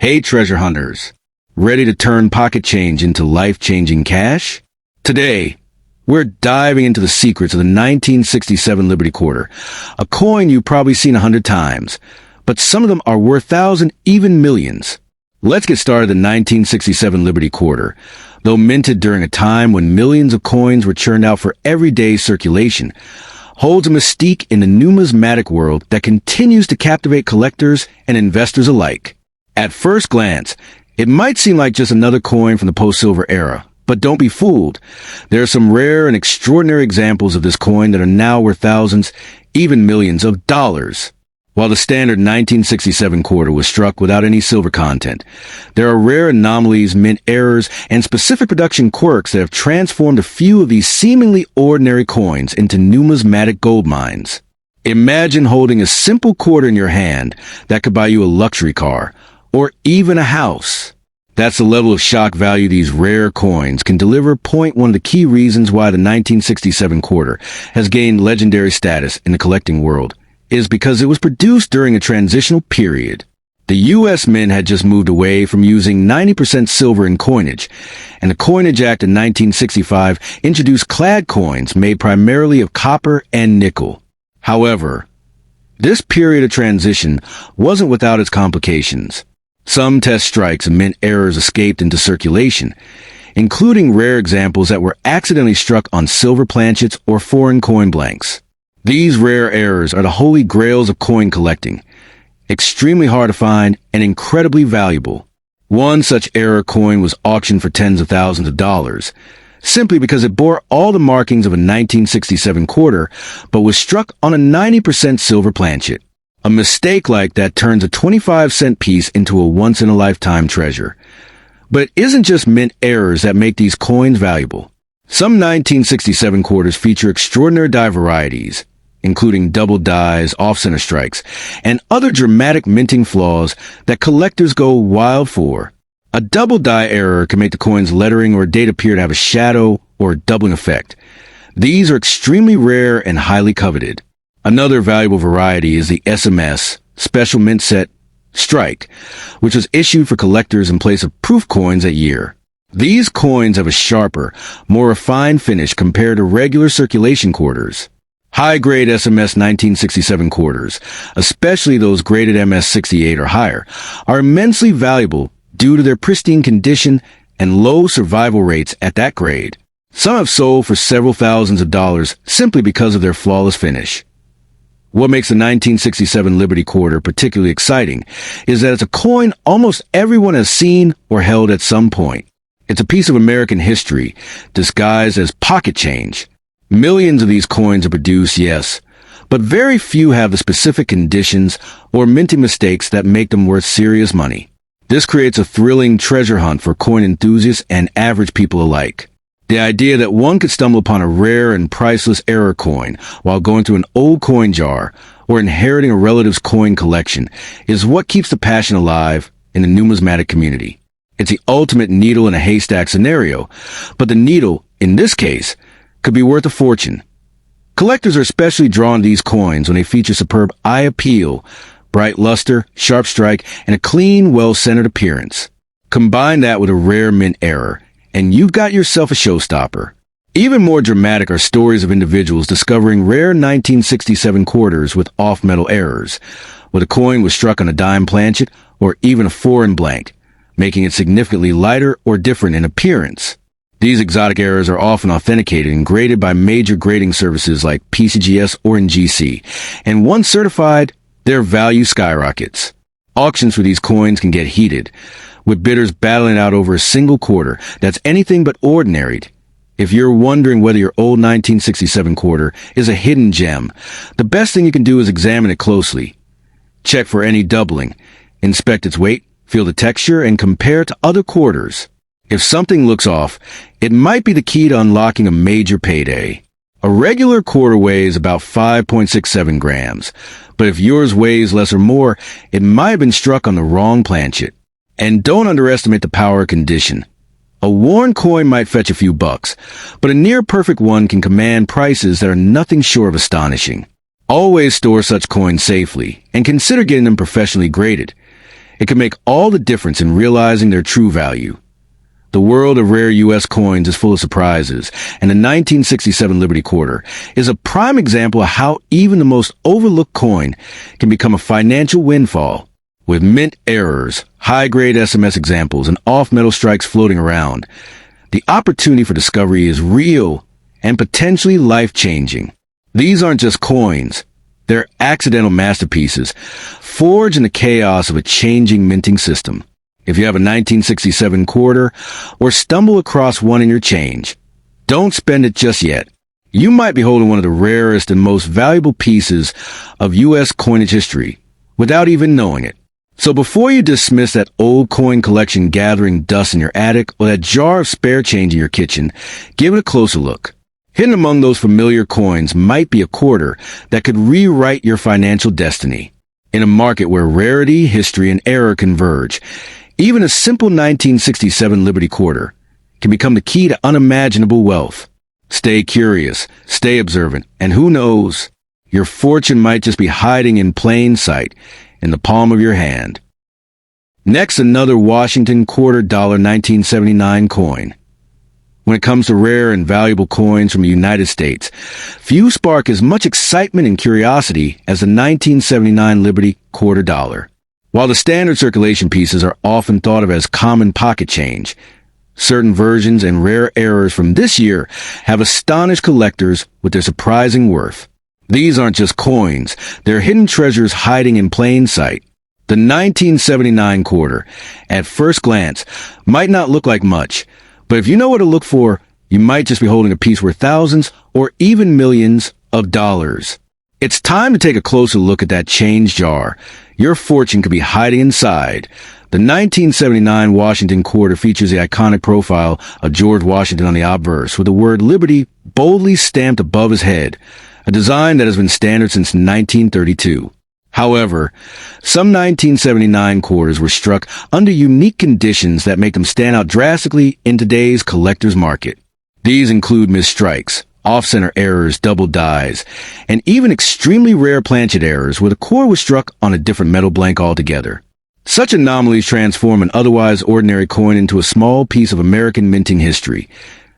Hey treasure hunters, ready to turn pocket change into life-changing cash? Today, we're diving into the secrets of the 1967 Liberty Quarter, a coin you've probably seen 100 times, but some of them are worth thousands, even millions. Let's get started. The 1967 Liberty Quarter, though minted during a time when millions of coins were churned out for everyday circulation, holds a mystique in the numismatic world that continues to captivate collectors and investors alike. At first glance, it might seem like just another coin from the post-silver era, but don't be fooled. There are some rare and extraordinary examples of this coin that are now worth thousands, even millions of dollars. While the standard 1967 quarter was struck without any silver content, there are rare anomalies, mint errors, and specific production quirks that have transformed a few of these seemingly ordinary coins into numismatic gold mines. Imagine holding a simple quarter in your hand that could buy you a luxury car, or even a house. That's the level of shock value these rare coins can deliver. One of the key reasons why the 1967 quarter has gained legendary status in the collecting world is because it was produced during a transitional period. The U.S. Mint had just moved away from using 90% silver in coinage, and the Coinage Act in 1965 introduced clad coins made primarily of copper and nickel. However, this period of transition wasn't without its complications. Some test strikes and mint errors escaped into circulation, including rare examples that were accidentally struck on silver planchets or foreign coin blanks. These rare errors are the holy grails of coin collecting, extremely hard to find and incredibly valuable. One such error coin was auctioned for tens of thousands of dollars, simply because it bore all the markings of a 1967 quarter, but was struck on a 90% silver planchet. A mistake like that turns a 25-cent piece into a once-in-a-lifetime treasure. But it isn't just mint errors that make these coins valuable. Some 1967 quarters feature extraordinary die varieties, including double dies, off-center strikes, and other dramatic minting flaws that collectors go wild for. A double die error can make the coin's lettering or date appear to have a shadow or doubling effect. These are extremely rare and highly coveted. Another valuable variety is the SMS, Special Mint Set, Strike, which was issued for collectors in place of proof coins that year. These coins have a sharper, more refined finish compared to regular circulation quarters. High-grade SMS 1967 quarters, especially those graded MS-68 or higher, are immensely valuable due to their pristine condition and low survival rates at that grade. Some have sold for several thousands of dollars simply because of their flawless finish. What makes the 1967 Liberty Quarter particularly exciting is that it's a coin almost everyone has seen or held at some point. It's a piece of American history disguised as pocket change. Millions of these coins are produced, yes, but very few have the specific conditions or minting mistakes that make them worth serious money. This creates a thrilling treasure hunt for coin enthusiasts and average people alike. The idea that one could stumble upon a rare and priceless error coin while going through an old coin jar or inheriting a relative's coin collection is what keeps the passion alive in the numismatic community. It's the ultimate needle in a haystack scenario, but the needle, in this case, could be worth a fortune. Collectors are especially drawn to these coins when they feature superb eye appeal, bright luster, sharp strike, and a clean, well-centered appearance. Combine that with a rare mint error, and you've got yourself a showstopper. Even more dramatic are stories of individuals discovering rare 1967 quarters with off-metal errors, where the coin was struck on a dime planchet or even a foreign blank, making it significantly lighter or different in appearance. These exotic errors are often authenticated and graded by major grading services like PCGS or NGC, and once certified, their value skyrockets. Auctions for these coins can get heated, with bidders battling out over a single quarter that's anything but ordinary. If you're wondering whether your old 1967 quarter is a hidden gem, the best thing you can do is examine it closely. Check for any doubling, inspect its weight, feel the texture, and compare it to other quarters. If something looks off, it might be the key to unlocking a major payday. A regular quarter weighs about 5.67 grams, but if yours weighs less or more, it might have been struck on the wrong planchet. And don't underestimate the power of condition. A worn coin might fetch a few bucks, but a near-perfect one can command prices that are nothing short of astonishing. Always store such coins safely, and consider getting them professionally graded. It can make all the difference in realizing their true value. The world of rare U.S. coins is full of surprises, and the 1967 Liberty Quarter is a prime example of how even the most overlooked coin can become a financial windfall. With mint errors, high-grade SMS examples, and off-metal strikes floating around, the opportunity for discovery is real and potentially life-changing. These aren't just coins. They're accidental masterpieces, forged in the chaos of a changing minting system. If you have a 1967 quarter or stumble across one in your change, don't spend it just yet. You might be holding one of the rarest and most valuable pieces of U.S. coinage history without even knowing it. So before you dismiss that old coin collection gathering dust in your attic or that jar of spare change in your kitchen, give it a closer look. Hidden among those familiar coins might be a quarter that could rewrite your financial destiny. In a market where rarity, history, and error converge, even a simple 1967 Liberty Quarter can become the key to unimaginable wealth. Stay curious, stay observant, and who knows, your fortune might just be hiding in plain sight in the palm of your hand. Next, another Washington quarter dollar 1979 coin. When it comes to rare and valuable coins from the United States, few spark as much excitement and curiosity as the 1979 Liberty quarter dollar. While the standard circulation pieces are often thought of as common pocket change, certain versions and rare errors from this year have astonished collectors with their surprising worth. These aren't just coins, they're hidden treasures hiding in plain sight. The 1979 quarter, at first glance, might not look like much, but if you know what to look for, you might just be holding a piece worth thousands or even millions of dollars. It's time to take a closer look at that change jar. Your fortune could be hiding inside. The 1979 Washington quarter features the iconic profile of George Washington on the obverse with the word Liberty boldly stamped above his head, a design that has been standard since 1932. However, some 1979 quarters were struck under unique conditions that make them stand out drastically in today's collector's market. These include misstrikes, off-center errors, double dies, and even extremely rare planchet errors where the core was struck on a different metal blank altogether. Such anomalies transform an otherwise ordinary coin into a small piece of American minting history,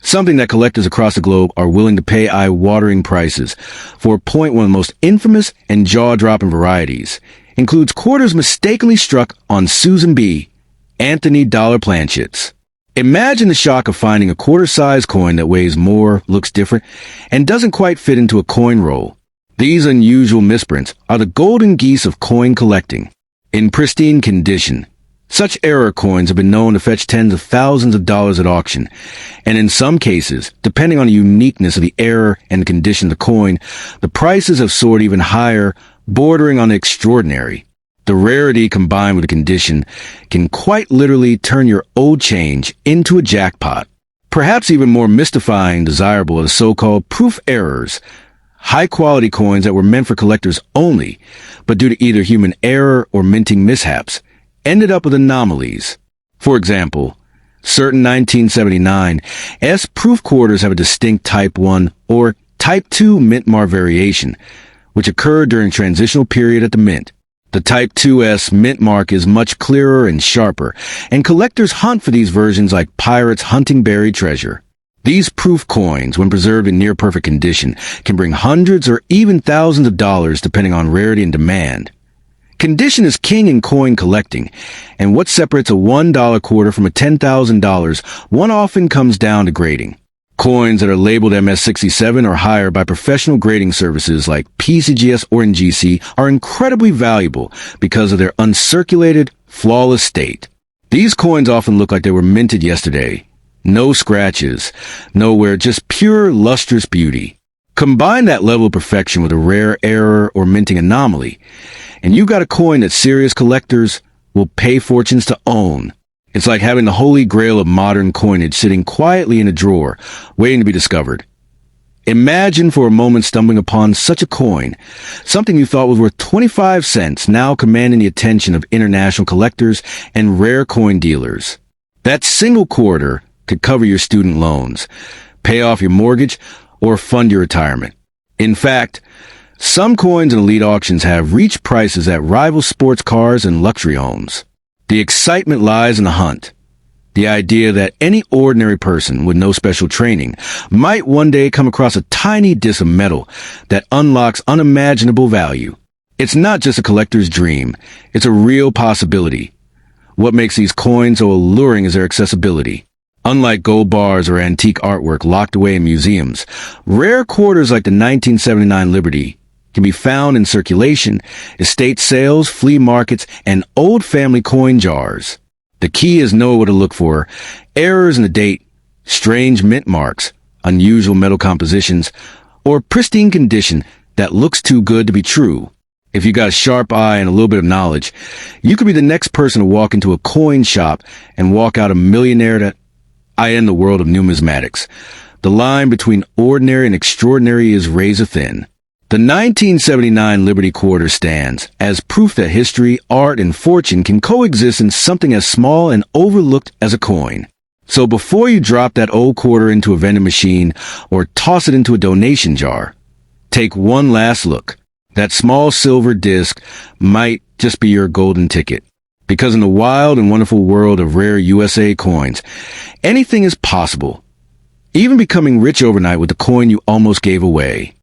something that collectors across the globe are willing to pay eye-watering prices for. A point one of the most infamous and jaw-dropping varieties includes quarters mistakenly struck on Susan B. Anthony dollar planchets. Imagine the shock of finding a quarter-size coin that weighs more, looks different, and doesn't quite fit into a coin roll. These unusual misprints are the golden geese of coin collecting. In pristine condition, such error coins have been known to fetch tens of thousands of dollars at auction, and in some cases, depending on the uniqueness of the error and condition of the coin, the prices have soared even higher, bordering on the extraordinary. The rarity combined with the condition can quite literally turn your old change into a jackpot. Perhaps even more mystifying and desirable are the so-called proof errors, high-quality coins that were meant for collectors only, but due to either human error or minting mishaps, ended up with anomalies. For example, certain 1979 S proof quarters have a distinct Type 1 or Type 2 mint mark variation, which occurred during transitional period at the mint. The Type 2S mint mark is much clearer and sharper, and collectors hunt for these versions like pirates hunting buried treasure. These proof coins, when preserved in near-perfect condition, can bring hundreds or even thousands of dollars depending on rarity and demand. Condition is king in coin collecting, and what separates a $1 quarter from a $10,000 one often comes down to grading. Coins that are labeled MS67 or higher by professional grading services like PCGS or NGC are incredibly valuable because of their uncirculated, flawless state. These coins often look like they were minted yesterday. No scratches, no wear, just pure, lustrous beauty. Combine that level of perfection with a rare error or minting anomaly, and you've got a coin that serious collectors will pay fortunes to own. It's like having the holy grail of modern coinage sitting quietly in a drawer, waiting to be discovered. Imagine for a moment stumbling upon such a coin, something you thought was worth 25 cents, now commanding the attention of international collectors and rare coin dealers. That single quarter could cover your student loans, pay off your mortgage, or fund your retirement. In fact, some coins in elite auctions have reached prices that rival sports cars and luxury homes. The excitement lies in the hunt. The idea that any ordinary person with no special training might one day come across a tiny disc of metal that unlocks unimaginable value. It's not just a collector's dream, it's a real possibility. What makes these coins so alluring is their accessibility. Unlike gold bars or antique artwork locked away in museums, rare quarters like the 1979 Liberty can be found in circulation, estate sales, flea markets, and old family coin jars. The key is know what to look for: errors in the date, strange mint marks, unusual metal compositions, or pristine condition that looks too good to be true. If you got a sharp eye and a little bit of knowledge, you could be the next person to walk into a coin shop and walk out a millionaire. I end the world of numismatics. The line between ordinary and extraordinary is razor thin. The 1979 Liberty Quarter stands as proof that history, art, and fortune can coexist in something as small and overlooked as a coin. So before you drop that old quarter into a vending machine or toss it into a donation jar, take one last look. That small silver disc might just be your golden ticket. Because in the wild and wonderful world of rare USA coins, anything is possible. Even becoming rich overnight with the coin you almost gave away.